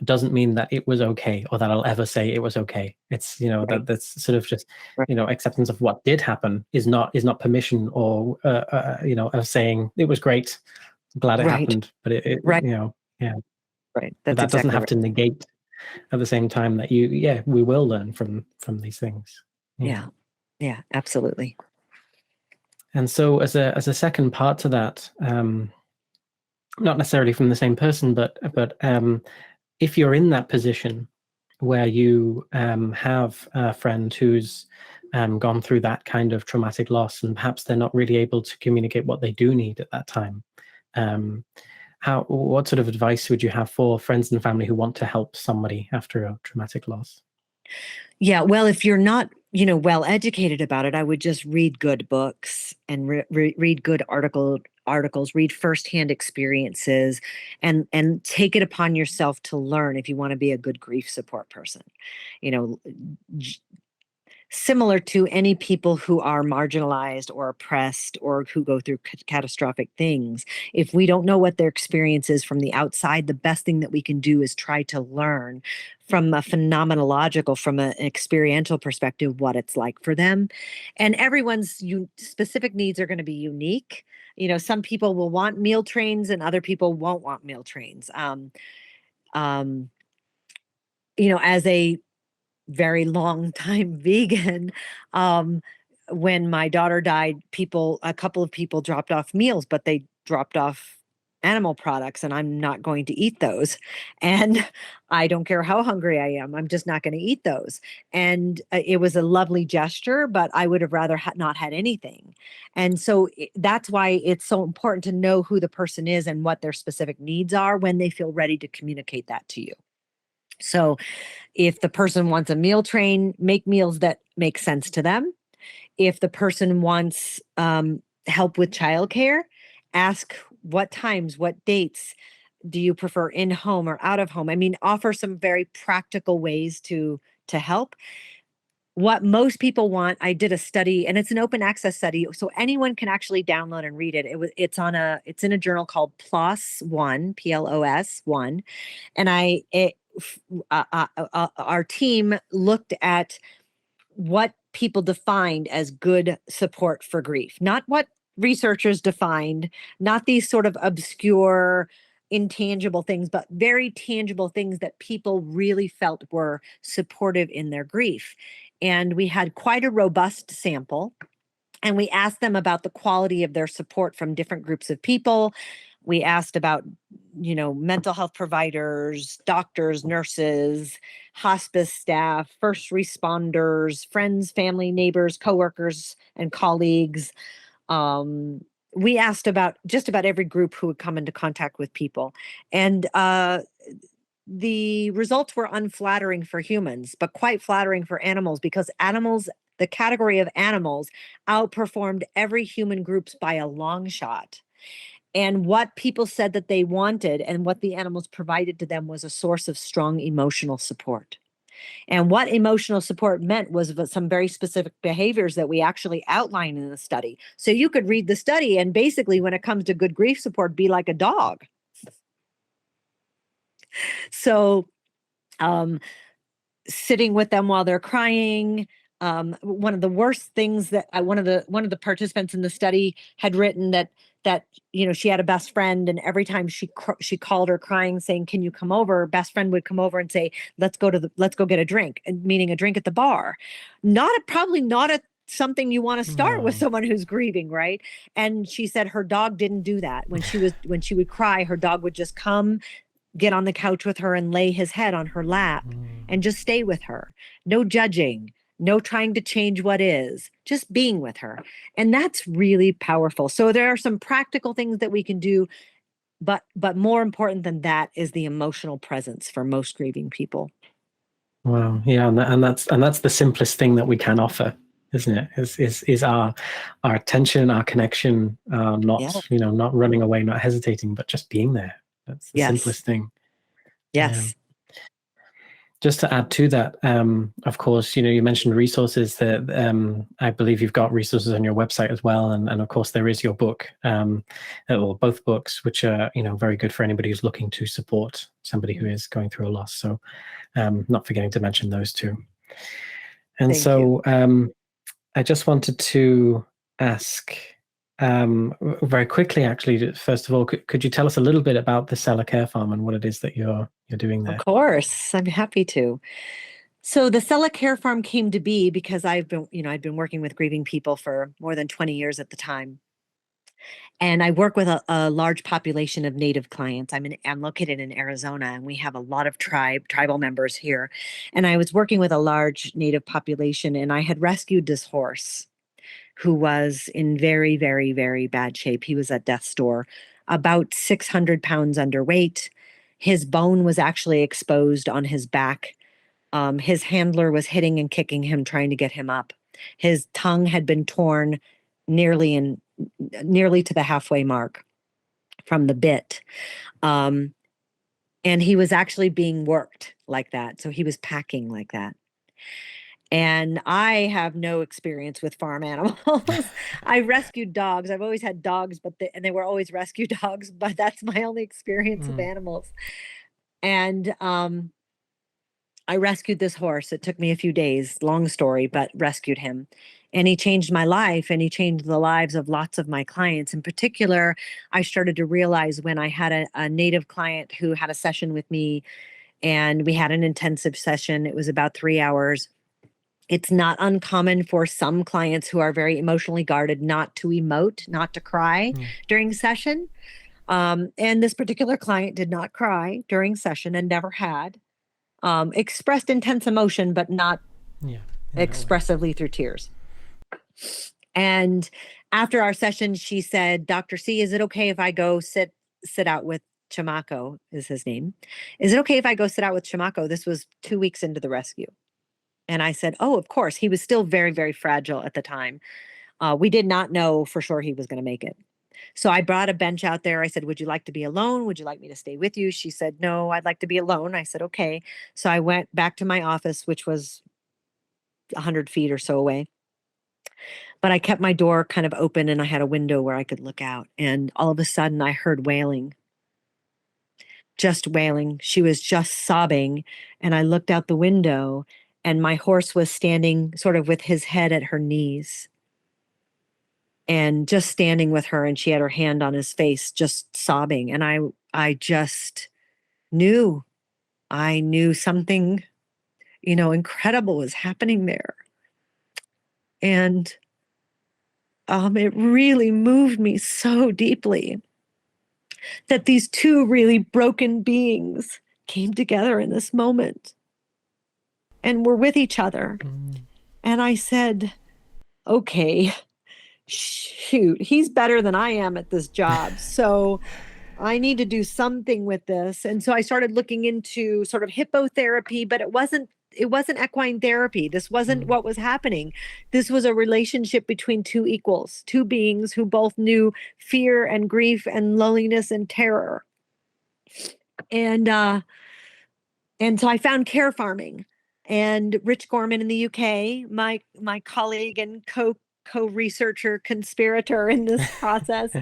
doesn't mean that it was okay or that I'll ever say it was okay. It's
Right.
that's sort of just
Right.
Acceptance of what did happen is not permission or of saying it was great, glad it
Right.
happened, but it
Right.
yeah.
Right.
But
That's
that doesn't
exactly
have
right.
to negate at the same time that we will learn from these things.
Yeah. Yeah, absolutely.
And so as a second part to that, not necessarily from the same person, but if you're in that position where you have a friend who's gone through that kind of traumatic loss, and perhaps they're not really able to communicate what they do need at that time, what sort of advice would you have for friends and family who want to help somebody after a traumatic loss?
Yeah, well, if you're not, well educated about it, I would just read good books and read good articles, read firsthand experiences, and take it upon yourself to learn if you want to be a good grief support person. You know, similar to any people who are marginalized or oppressed or who go through catastrophic things. If we don't know what their experience is from the outside, the best thing that we can do is try to learn from a phenomenological, from an experiential perspective, what it's like for them. And everyone's specific needs are going to be unique. Some people will want meal trains and other people won't want meal trains. As a very long time vegan, when my daughter died, a couple of people dropped off meals, but they dropped off animal products, and I'm not going to eat those. And I don't care how hungry I am, I'm just not going to eat those. And it was a lovely gesture, but I would have rather not had anything. And so that's why it's so important to know who the person is and what their specific needs are when they feel ready to communicate that to you. So if the person wants a meal train, make meals that make sense to them. If the person wants help with childcare, ask what times, what dates do you prefer, in home or out of home? I mean, offer some very practical ways to help. What most people want, I did a study, and it's an open access study, so anyone can actually download and read it. It's in a journal called PLOS One, PLOS1, and our team looked at what people defined as good support for grief, not what researchers defined, not these sort of obscure, intangible things, but very tangible things that people really felt were supportive in their grief. And we had quite a robust sample. And we asked them about the quality of their support from different groups of people. We asked about, mental health providers, doctors, nurses, hospice staff, first responders, friends, family, neighbors, coworkers, and colleagues. We asked about just about every group who would come into contact with people. And the results were unflattering for humans, but quite flattering for animals, because the category of animals outperformed every human groups by a long shot. And what people said that they wanted and what the animals provided to them was a source of strong emotional support. And what emotional support meant was some very specific behaviors that we actually outline in the study. So you could read the study and basically, when it comes to good grief support, be like a dog. So sitting with them while they're crying. One of the worst things that one of the participants in the study had written that she had a best friend, and every time she called her crying saying, "Can you come over?" Best friend would come over and say, let's go get a drink," meaning a drink at the bar. Probably not something you want to start with someone who's grieving, right? And she said her dog didn't do that. When she would cry, her dog would just come, get on the couch with her and lay his head on her lap and just stay with her. No judging, no trying to change what is, just being with her. And that's really powerful. So there are some practical things that we can do, but more important than that is the emotional presence for most grieving people.
Wow. Yeah. And that's the simplest thing that we can offer, isn't it? Is our attention, our connection, not not running away, not hesitating, but just being there. That's the simplest thing.
Yes.
Yeah. Just to add to that, of course, you mentioned resources. That I believe you've got resources on your website as well, and of course there is your book, or both books, which are very good for anybody who's looking to support somebody who is going through a loss. So, not forgetting to mention those two. And I just wanted to ask very quickly, actually, first of all, could you tell us a little bit about the Selah Carefarm and what it is that you're doing there?
Of course, I'm happy to. So the Selah Carefarm came to be because I'd been working with grieving people for more than 20 years at the time. And I work with a large population of Native clients. I'm located in Arizona, and we have a lot of tribal members here. And I was working with a large Native population, and I had rescued this horse who was in very, very, very bad shape. He was at death's door, about 600 pounds underweight. His bone was actually exposed on his back. His handler was hitting and kicking him, trying to get him up. His tongue had been torn nearly to the halfway mark from the bit. And he was actually being worked like that. So he was packing like that. And I have no experience with farm animals. I rescued dogs. I've always had dogs, and they were always rescue dogs, but that's my only experience with animals. And I rescued this horse. It took me a few days, long story, but rescued him. And he changed my life, and he changed the lives of lots of my clients. In particular, I started to realize when I had a Native client who had a session with me, and we had an intensive session. It was about 3 hours. It's not uncommon for some clients who are very emotionally guarded not to emote, not to cry during session. And this particular client did not cry during session and never had. Expressed intense emotion, but not expressively through tears. And after our session, she said, "Dr. C, is it okay if I go sit out with Chamaco?" Is his name. "Is it okay if I go sit out with Chamaco?" This was 2 weeks into the rescue. And I said, "Oh, of course." He was still very, very fragile at the time. We did not know for sure he was going to make it. So I brought a bench out there. I said, "Would you like to be alone? Would you like me to stay with you?" She said, "No, I'd like to be alone." I said, "Okay." So I went back to my office, which was 100 feet or so away. But I kept my door kind of open, and I had a window where I could look out. And all of a sudden I heard wailing. Just wailing. She was just sobbing. And I looked out the window, and my horse was standing sort of with his head at her knees and just standing with her. And she had her hand on his face, just sobbing. And I just knew, something, incredible was happening there. And it really moved me so deeply that these two really broken beings came together in this moment and were with each other. And I said, "Okay, shoot, he's better than I am at this job. So I need to do something with this." And so I started looking into sort of hippotherapy, but it wasn't equine therapy. This wasn't what was happening. This was a relationship between two equals, two beings who both knew fear and grief and loneliness and terror. And so I found care farming. And Rich Gorman in the UK, my colleague and co-researcher, conspirator in this process,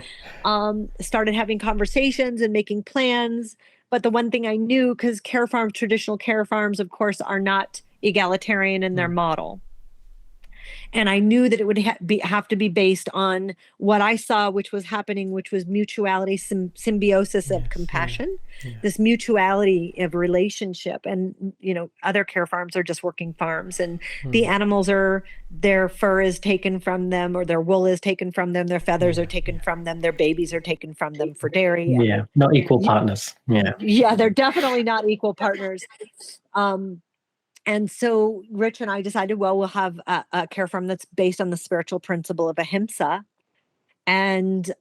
started having conversations and making plans. But the one thing I knew, because traditional care farms, of course, are not egalitarian in their model. And I knew that it would have to be based on what I saw, which was happening, which was mutuality, symbiosis of compassion, this mutuality of relationship. And, other care farms are just working farms, and the animals their fur is taken from them, or their wool is taken from them, their feathers are taken from them, their babies are taken from them for dairy.
Yeah, not equal partners.
Yeah, they're definitely not equal partners. And so Rich and I decided, well, we'll have a care farm that's based on the spiritual principle of ahimsa, and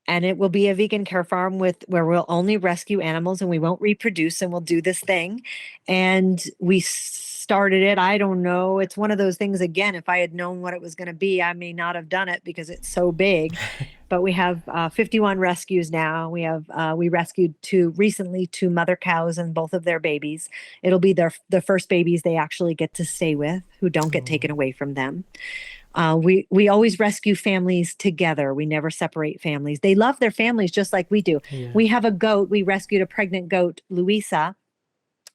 it will be a vegan care farm where we'll only rescue animals and we won't reproduce, and we'll do this thing. And we started it. I don't know. It's one of those things, again, if I had known what it was going to be, I may not have done it because it's so big. But we have 51 rescues now. We rescued recently two mother cows and both of their babies. It'll be the first babies they actually get to stay with, who don't get taken away from them. We always rescue families together. We never separate families. They love their families just like we do. Yeah. We have a goat. We rescued a pregnant goat, Luisa,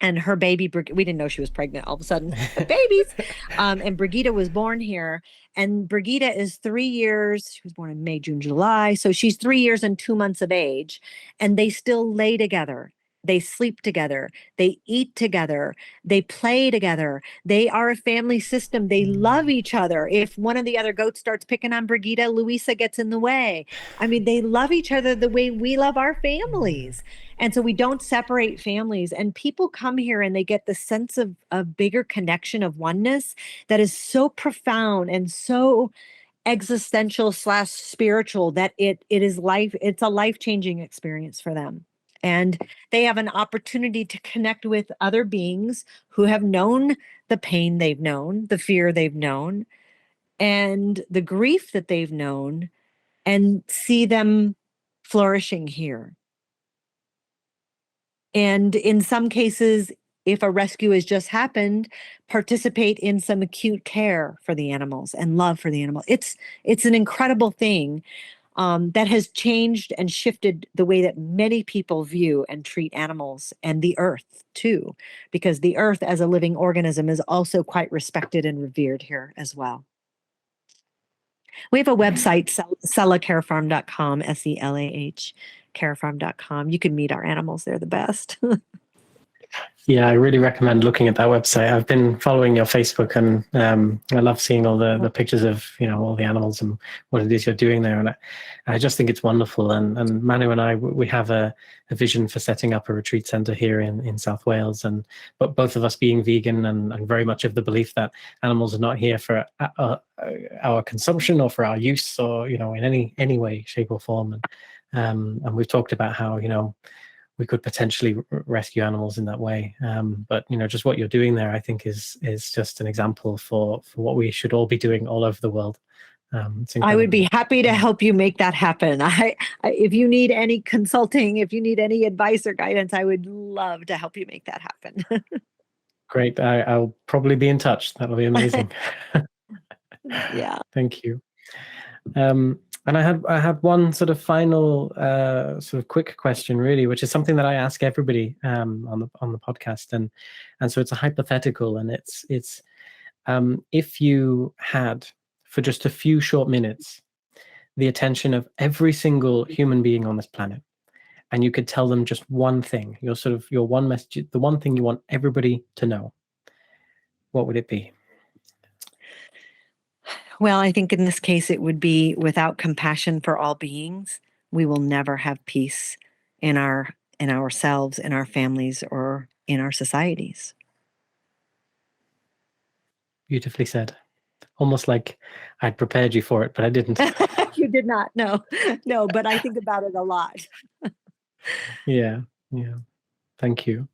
and her baby. We didn't know she was pregnant. All of a sudden, babies. And Brigitte was born here. And Brigitte is 3 years. She was born in May, June, July. So she's 3 years and 2 months of age. And they still lay together. They sleep together. They eat together. They play together. They are a family system. They love each other. If one of the other goats starts picking on Brigitte, Luisa gets in the way. I mean, they love each other the way we love our families. And so we don't separate families. And people come here and they get the sense of a bigger connection of oneness that is so profound and so existential / spiritual that it's a life-changing experience for them. And they have an opportunity to connect with other beings who have known the pain they've known, the fear they've known, and the grief that they've known, and see them flourishing here. And in some cases, if a rescue has just happened, participate in some acute care for the animals and love for the animal. It's an incredible thing. That has changed and shifted the way that many people view and treat animals, and the earth too, because the earth as a living organism is also quite respected and revered here as well. We have a website, selahcarefarm.com, SELAH, carefarm.com. You can meet our animals. They're the best.
Yeah, I really recommend looking at that website. I've been following your Facebook, and I love seeing all the pictures of all the animals and what it is you're doing there. And I just think it's wonderful. And Manu and I, we have a vision for setting up a retreat center here in South Wales. But both of us being vegan and very much of the belief that animals are not here for our consumption or for our use, or in any way, shape, or form. And we've talked about how we could potentially rescue animals in that way. But, just what you're doing there, I think is just an example for what we should all be doing all over the world.
I would be happy to help you make that happen. If you need any consulting, if you need any advice or guidance, I would love to help you make that happen.
Great. I'll probably be in touch. That'll be amazing.
Yeah.
Thank you. And I had one sort of final sort of quick question, really, which is something that I ask everybody on the podcast, and so it's a hypothetical, and it's if you had, for just a few short minutes, the attention of every single human being on this planet, and you could tell them just one thing, your one message, the one thing you want everybody to know, what would it be?
Well, I think in this case, it would be, without compassion for all beings, we will never have peace in ourselves, in our families, or in our societies.
Beautifully said. Almost like I'd prepared you for it, but I didn't.
You did not. No, but I think about it a lot.
Yeah. Thank you.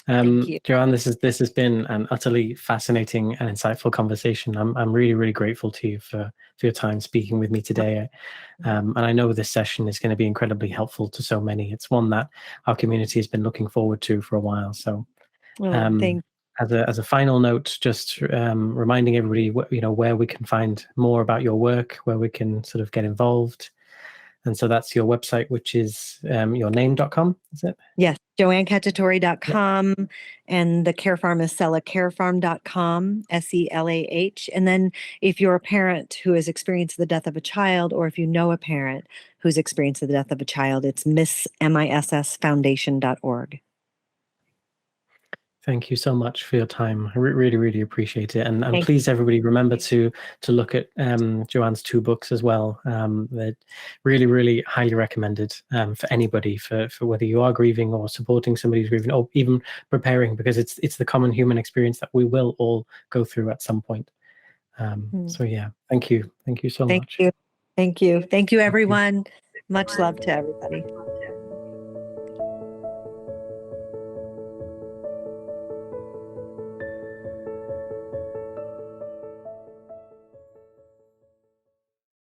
Thank you.
Joanne, this has been an utterly fascinating and insightful conversation. I'm really, really grateful to you for your time speaking with me today. And I know this session is going to be incredibly helpful to so many. It's one that our community has been looking forward to for a while. So as a final note, just reminding everybody where we can find more about your work, where we can sort of get involved And so that's your website, which is yourname.com, is it?
Yes, joannecacciatore.com. And the care farm is selahcarefarm.com, SELAH. And then if you're a parent who has experienced the death of a child, or if you know a parent who's experienced the death of a child, it's missfoundation.org.
Thank you so much for your time. I really, really appreciate it. And
Thank
please, everybody, remember to look at Joanne's 2 books as well. They're really, really highly recommended for anybody, for whether you are grieving or supporting somebody who's grieving, or even preparing, because it's the common human experience that we will all go through at some point. So yeah, thank you. Thank you so much.
Thank you. Thank you. Thank you, everyone. Much love to everybody.